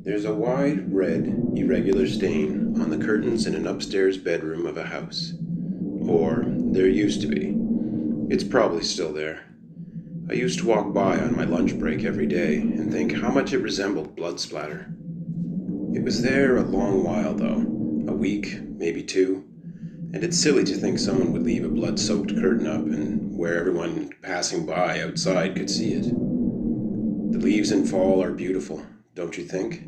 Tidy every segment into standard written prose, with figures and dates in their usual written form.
There's a wide, red, irregular stain on the curtains in an upstairs bedroom of a house. Or, there used to be. It's probably still there. I used to walk by on my lunch break every day and think how much it resembled blood splatter. It was there a long while, though. A week, maybe two. And it's silly to think someone would leave a blood-soaked curtain up and where everyone passing by outside could see it. The leaves in fall are beautiful, don't you think?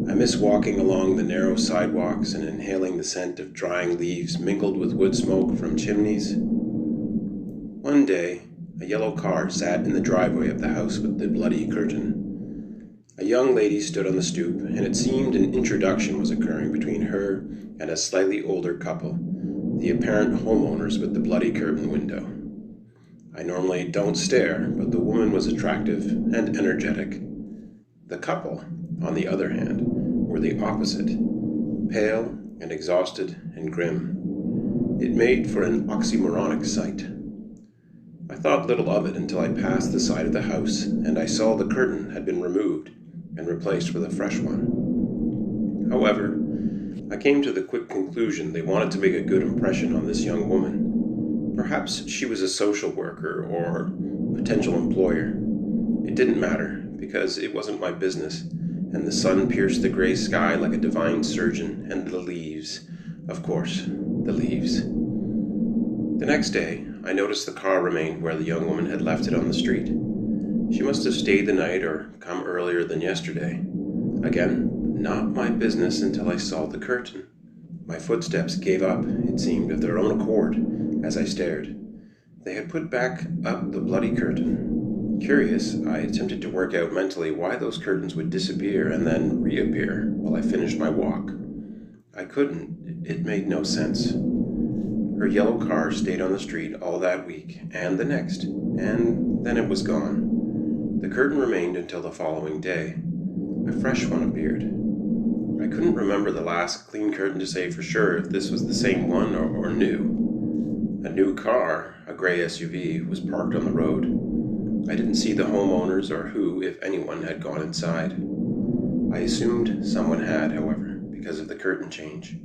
I miss walking along the narrow sidewalks and inhaling the scent of drying leaves mingled with wood smoke from chimneys. One day, a yellow car sat in the driveway of the house with the bloody curtain. A young lady stood on the stoop, and it seemed an introduction was occurring between her and a slightly older couple, the apparent homeowners with the bloody curtain window. I normally don't stare, but the woman was attractive and energetic. The couple, on the other hand, were the opposite, pale and exhausted and grim. It made for an oxymoronic sight. I thought little of it until I passed the side of the house and I saw the curtain had been removed and replaced with a fresh one. However, I came to the quick conclusion they wanted to make a good impression on this young woman. Perhaps she was a social worker or potential employer. It didn't matter, because it wasn't my business, and the sun pierced the gray sky like a divine surgeon, and the leaves, of course, the leaves. The next day, I noticed the car remained where the young woman had left it on the street. She must have stayed the night or come earlier than yesterday. Again, not my business until I saw the curtain. My footsteps gave up, it seemed, of their own accord as I stared. They had put back up the bloody curtain. Curious, I attempted to work out mentally why those curtains would disappear and then reappear while I finished my walk. I couldn't. It made no sense. Her yellow car stayed on the street all that week and the next, and then it was gone. The curtain remained until the following day. A fresh one appeared. I couldn't remember the last clean curtain to say for sure if this was the same one or new. A new car, a gray SUV, was parked on the road. I didn't see the homeowners or who, if anyone, had gone inside. I assumed someone had, however, because of the curtain change.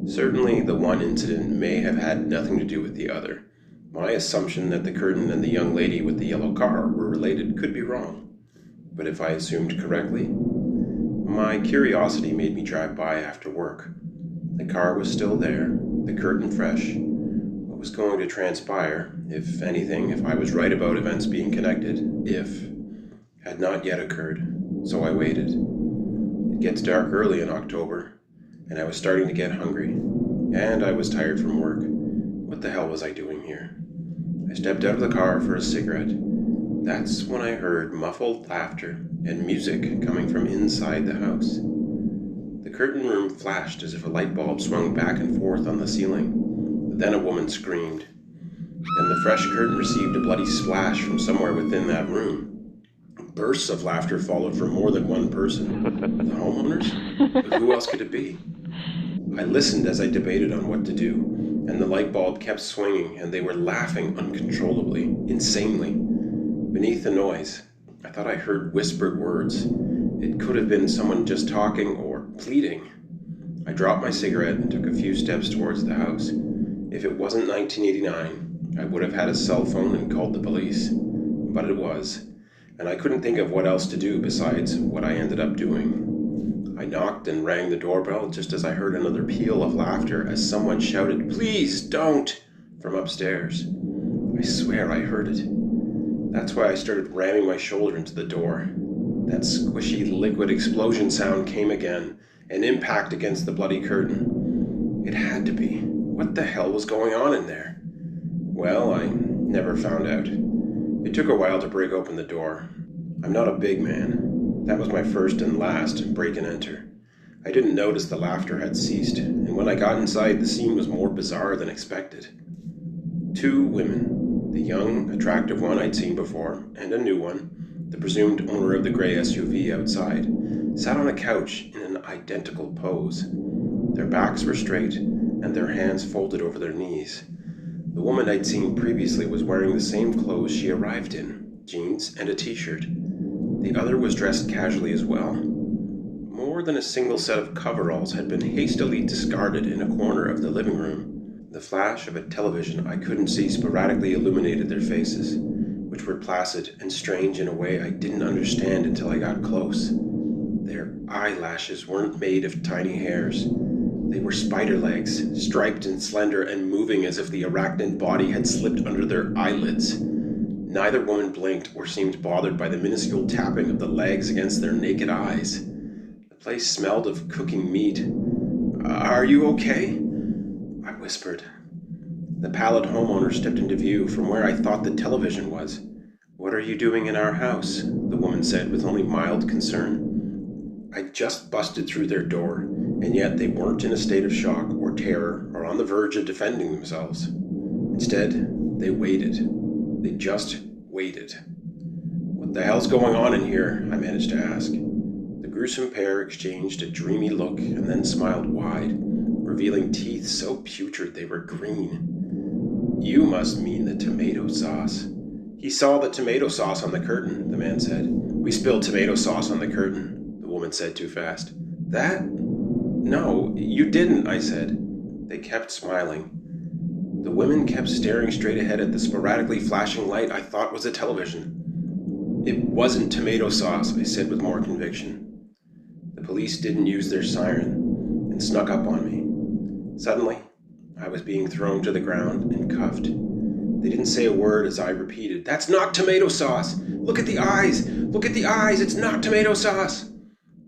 Certainly, the one incident may have had nothing to do with the other. My assumption that the curtain and the young lady with the yellow car were related could be wrong. But if I assumed correctly, my curiosity made me drive by after work. The car was still there, the curtain fresh. What was going to transpire, if anything, if I was right about events being connected, had not yet occurred, so I waited. It gets dark early in October, and I was starting to get hungry, and I was tired from work. What the hell was I doing here? I stepped out of the car for a cigarette. That's when I heard muffled laughter and music coming from inside the house. The curtain room flashed as if a light bulb swung back and forth on the ceiling. Then a woman screamed. Then the fresh curtain received a bloody splash from somewhere within that room. Bursts of laughter followed from more than one person. The homeowners? But who else could it be? I listened as I debated on what to do, and the light bulb kept swinging, and they were laughing uncontrollably, insanely. Beneath the noise, I thought I heard whispered words. It could have been someone just talking or pleading. I dropped my cigarette and took a few steps towards the house. If it wasn't 1989, I would have had a cell phone and called the police. But it was, and I couldn't think of what else to do besides what I ended up doing. I knocked and rang the doorbell just as I heard another peal of laughter as someone shouted, "Please don't!" from upstairs. I swear I heard it. That's why I started ramming my shoulder into the door. That squishy liquid explosion sound came again, an impact against the bloody curtain. It had to be. What the hell was going on in there? Well, I never found out. It took a while to break open the door. I'm not a big man. That was my first and last break and enter. I didn't notice the laughter had ceased, and when I got inside, the scene was more bizarre than expected. Two women. The young, attractive one I'd seen before, and a new one, the presumed owner of the gray SUV outside, sat on a couch in an identical pose. Their backs were straight, and their hands folded over their knees. The woman I'd seen previously was wearing the same clothes she arrived in, jeans and a t-shirt. The other was dressed casually as well. More than a single set of coveralls had been hastily discarded in a corner of the living room. The flash of a television I couldn't see sporadically illuminated their faces, which were placid and strange in a way I didn't understand until I got close. Their eyelashes weren't made of tiny hairs. They were spider legs, striped and slender and moving as if the arachnid body had slipped under their eyelids. Neither woman blinked or seemed bothered by the minuscule tapping of the legs against their naked eyes. The place smelled of cooking meat. "Are you okay?" I whispered. The pallid homeowner stepped into view from where I thought the television was. "What are you doing in our house?" the woman said with only mild concern. I'd just busted through their door, and yet they weren't in a state of shock or terror or on the verge of defending themselves. Instead, they waited. They just waited. "What the hell's going on in here?" I managed to ask. The gruesome pair exchanged a dreamy look and then smiled wide, revealing teeth so putrid they were green. "You must mean the tomato sauce." "He saw the tomato sauce on the curtain," the man said. "We spilled tomato sauce on the curtain," the woman said too fast. "That? No, you didn't," I said. They kept smiling. The women kept staring straight ahead at the sporadically flashing light I thought was a television. "It wasn't tomato sauce," I said with more conviction. The police didn't use their siren and snuck up on me. Suddenly, I was being thrown to the ground and cuffed. They didn't say a word as I repeated, "That's not tomato sauce! Look at the eyes! Look at the eyes! It's not tomato sauce!"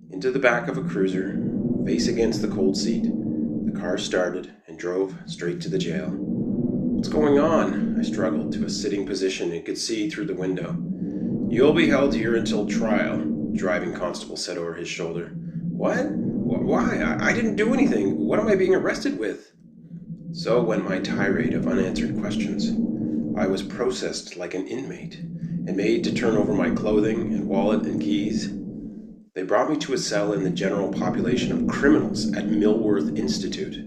Into the back of a cruiser, face against the cold seat, the car started and drove straight to the jail. "What's going on?" I struggled to a sitting position and could see through the window. "You'll be held here until trial," the driving constable said over his shoulder. "What? Why? I didn't do anything. What am I being arrested with?" So went my tirade of unanswered questions. I was processed like an inmate and made to turn over my clothing and wallet and keys. They brought me to a cell in the general population of criminals at Millworth Institute.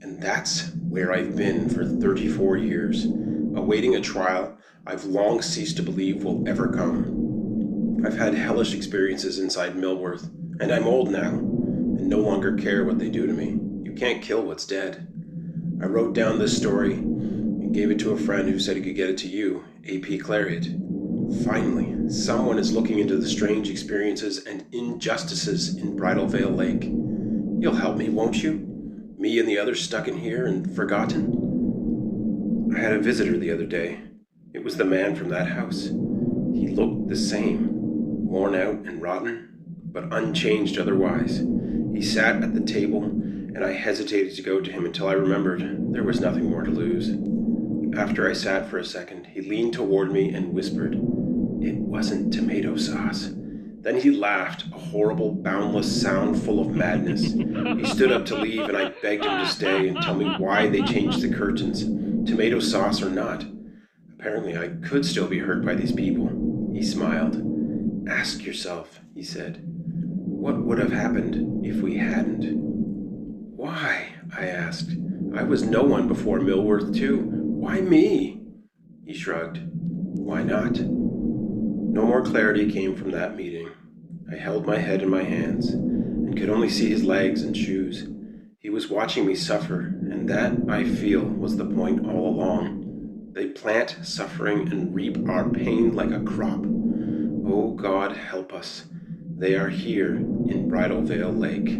And that's where I've been for 34 years, awaiting a trial I've long ceased to believe will ever come. I've had hellish experiences inside Millworth, and I'm old now, and no longer care what they do to me. You can't kill what's dead. I wrote down this story and gave it to a friend who said he could get it to you, A.P. Clariot. Finally, someone is looking into the strange experiences and injustices in Bridal Veil Lake. You'll help me, won't you? Me and the others stuck in here and forgotten? I had a visitor the other day. It was the man from that house. He looked the same, worn out and rotten, but unchanged otherwise. He sat at the table, and I hesitated to go to him until I remembered there was nothing more to lose. After I sat for a second, he leaned toward me and whispered, "It wasn't tomato sauce." Then he laughed, a horrible, boundless sound full of madness. He stood up to leave, and I begged him to stay and tell me why they changed the curtains, tomato sauce or not. Apparently I could still be hurt by these people. He smiled. "Ask yourself," he said, "what would have happened if we hadn't?" "Why?" I asked. "I was no one before Millworth too. Why me?" He shrugged. "Why not?" No more clarity came from that meeting. I held my head in my hands and could only see his legs and shoes. He was watching me suffer, and that, I feel, was the point all along. They plant suffering and reap our pain like a crop. Oh, God help us. They are here in Bridal Veil Lake.